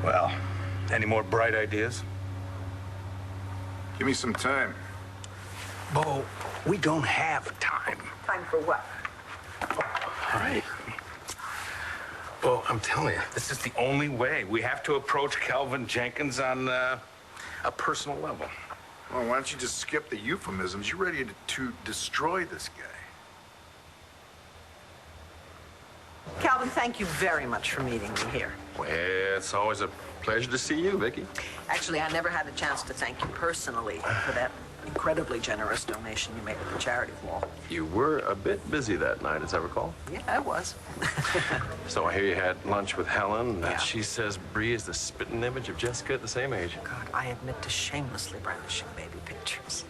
Well, any more bright ideas? Give me some time. Bo, we don't have time. Time for what? All right. Well, I'm telling you, this is the only way. We have to approach Calvin Jenkins on a personal level. Well, why don't you just skip the euphemisms? You're ready to destroy this guy. Calvin, thank you very much for meeting me here. Well, it's always a pleasure to see you, Viki. Actually, I never had a chance to thank you personally for that incredibly generous donation you made at the charity wall. You were a bit busy that night, as I recall. Yeah, I was. So I hear you had lunch with Helen. Yeah. She says Bree is the spitting image of Jessica at the same age. God, I admit to shamelessly brandishing baby pictures.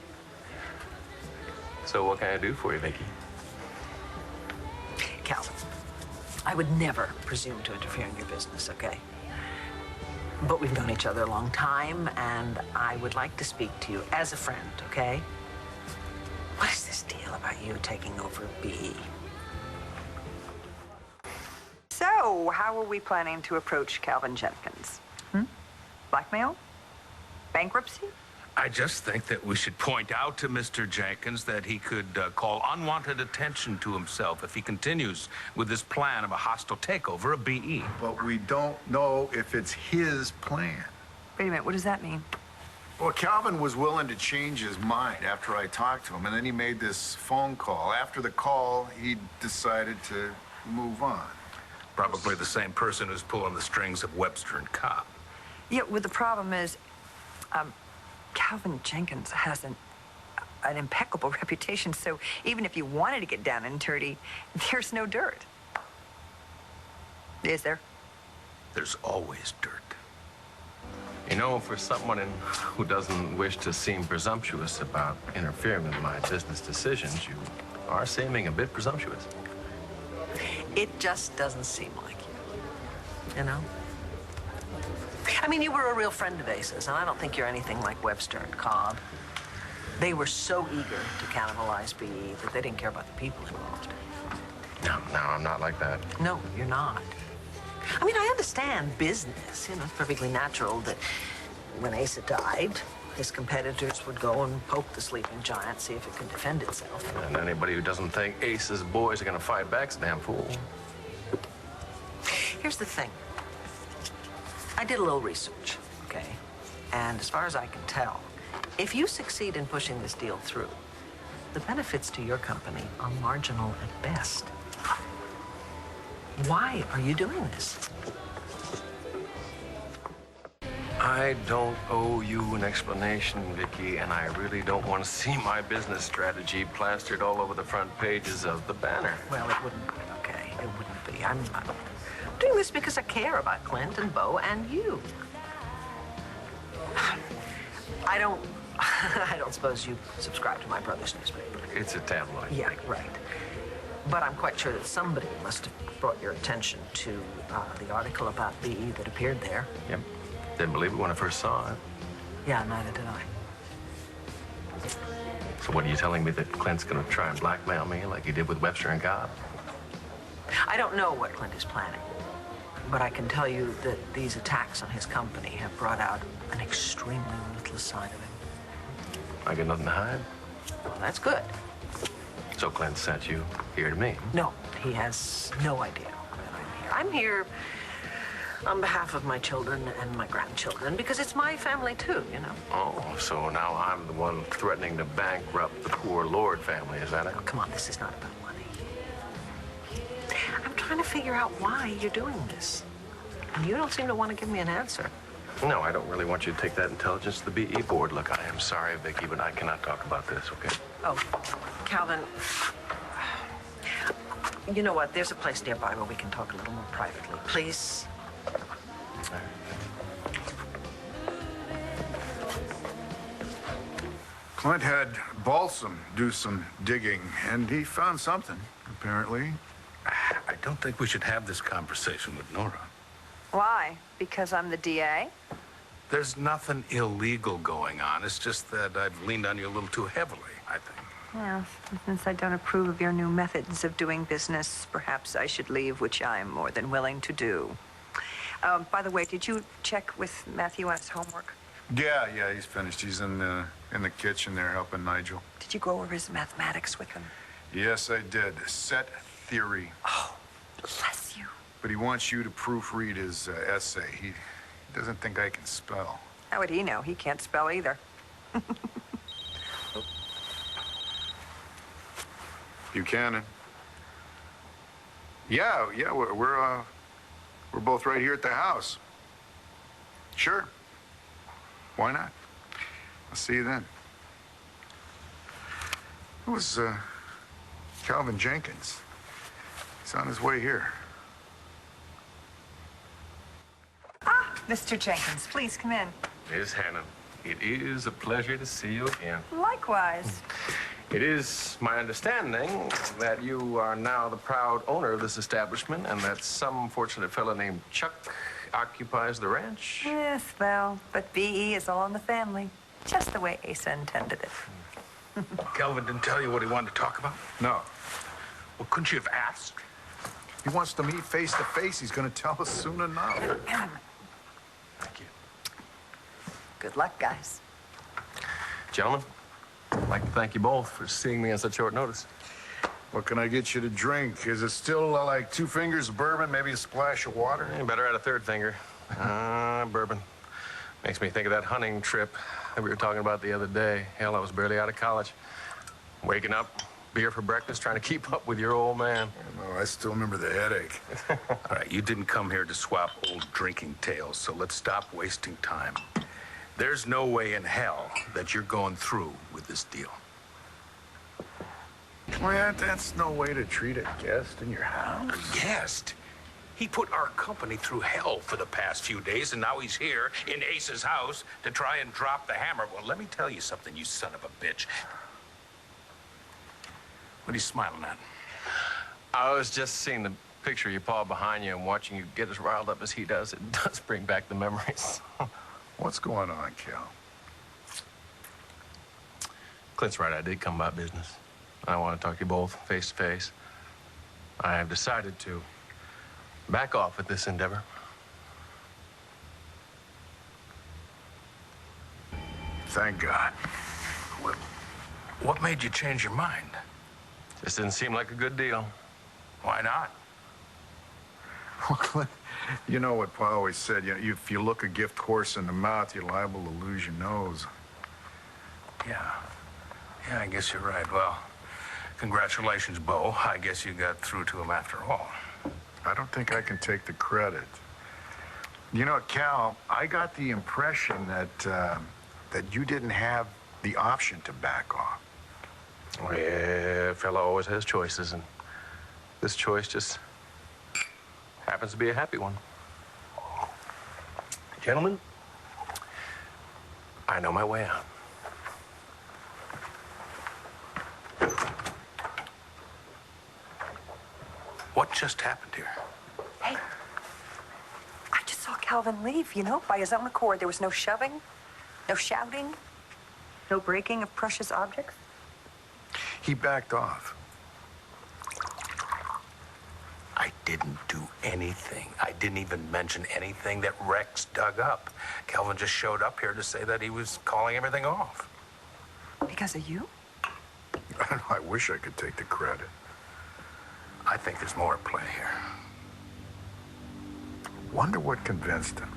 So what can I do for you, Viki? Calvin, I would never presume to interfere in your business, okay? But we've known each other a long time, and I would like to speak to you as a friend, okay? What is this deal about you taking over BE? So, how are we planning to approach Calvin Jenkins? Blackmail? Bankruptcy? I just think that we should point out to Mr. Jenkins that he could call unwanted attention to himself if he continues with this plan of a hostile takeover of BE. But we don't know if it's his plan. Wait a minute, what does that mean? Well, Calvin was willing to change his mind after I talked to him, and then he made this phone call. After the call, he decided to move on. Probably the same person who's pulling the strings of Webster and Cobb. Yeah, well, the problem is, Calvin Jenkins has an impeccable reputation, so even if you wanted to get down and dirty, there's no dirt. Is there? There's always dirt. You know, for someone who doesn't wish to seem presumptuous about interfering with my business decisions, you are seeming a bit presumptuous. It just doesn't seem like you, you know? I mean, you were a real friend of Ace's, and I don't think you're anything like Webster and Cobb. They were so eager to cannibalize BE that they didn't care about the people involved. No, I'm not like that. No, you're not. I mean, I understand business. You know, it's perfectly natural that when Ace had died, his competitors would go and poke the sleeping giant, see if it could defend itself. And anybody who doesn't think Ace's boys are going to fight back's a damn fool. Here's the thing. I did a little research, okay? And as far as I can tell, if you succeed in pushing this deal through, the benefits to your company are marginal at best. Why are you doing this? I don't owe you an explanation, Viki, and I really don't want to see my business strategy plastered all over the front pages of the banner. Well, it wouldn't be, okay? It wouldn't be. I'm doing this because I care about Clint and Bo and you. I don't suppose you subscribe to my brother's newspaper. It's a tabloid. Yeah, right. But I'm quite sure that somebody must have brought your attention to the article about BE that appeared there. Yep. Didn't believe it when I first saw it. Yeah, neither did I. So what are you telling me, that Clint's going to try and blackmail me like he did with Webster and Cobb? I don't know what Clint is planning, but I can tell you that these attacks on his company have brought out an extremely ruthless side of him. I got nothing to hide? Well, that's good. So Clint sent you here to me? No, he has no idea that I'm here. I'm here on behalf of my children and my grandchildren, because it's my family too, you know. Oh, so now I'm the one threatening to bankrupt the poor Lord family, is that it? Oh, come on, this is not about money. I'm trying to figure out why you're doing this. And you don't seem to want to give me an answer. No, I don't really want you to take that intelligence to the BE board. Look, I am sorry, Viki, but I cannot talk about this, okay? Oh, Calvin, you know what? There's a place nearby where we can talk a little more privately. Please? Clint had Balsam do some digging, and he found something, apparently. I don't think we should have this conversation with Nora. Why? Because I'm the DA? There's nothing illegal going on. It's just that I've leaned on you a little too heavily, I think. Well, since I don't approve of your new methods of doing business, perhaps I should leave, which I'm more than willing to do. By the way, did you check with Matthew on his homework? Yeah, he's finished. He's in the kitchen there helping Nigel. Did you go over his mathematics with him? Yes, I did. Set theory. Oh, bless you. But he wants you to proofread his essay. He doesn't think I can spell. How would he know? He can't spell either. Buchanan. Yeah, we're both right here at the house. Sure. Why not? I'll see you then. It was Calvin Jenkins. He's on his way here. Ah, Mr. Jenkins, please come in. Miss Hannah, it is a pleasure to see you again. Likewise. It is my understanding that you are now the proud owner of this establishment and that some fortunate fellow named Chuck occupies the ranch. Yes, well, but B.E. is all in the family. Just the way Asa intended it. Calvin didn't tell you what he wanted to talk about? No. Well, couldn't you have asked? He wants to meet face to face. He's going to tell us soon enough. Thank you. Good luck, guys. Gentlemen, I'd like to thank you both for seeing me on such short notice. What can I get you to drink? Is it still like 2 fingers of bourbon, maybe a splash of water? You better add a third finger. Bourbon. Makes me think of that hunting trip that we were talking about the other day. Hell, I was barely out of college. Waking up, beer for breakfast, trying to keep up with your old man. No, I still remember the headache. All right, you didn't come here to swap old drinking tales, so let's stop wasting time. There's no way in hell that you're going through with this deal. Well, that's no way to treat a guest in your house. Guest? He put our company through hell for the past few days, and now he's here in Ace's house to try and drop the hammer. Well, let me tell you something, you son of a bitch. What are you smiling at? I was just seeing the picture of your pa behind you and watching you get as riled up as he does. It does bring back the memories. What's going on, Cal? Clint's right, I did come about business. I want to talk to you both face to face. I have decided to back off at this endeavor. Thank God. What made you change your mind? This didn't seem like a good deal. Why not? Well, Clint, you know what Pa always said, if you look a gift horse in the mouth, you're liable to lose your nose. Yeah, I guess you're right. Well, congratulations, Bo. I guess you got through to him after all. I don't think I can take the credit. You know, Cal, I got the impression that you didn't have the option to back off. Well, yeah, a fellow always has choices, and this choice just happens to be a happy one. Gentlemen, I know my way out. What just happened here? Hey, I just saw Calvin leave, by his own accord. There was no shoving, no shouting, no breaking of precious objects. He backed off. I didn't do anything. I didn't even mention anything that Rex dug up. Calvin just showed up here to say that he was calling everything off. Because of you? I wish I could take the credit. I think there's more at play here. Wonder what convinced him.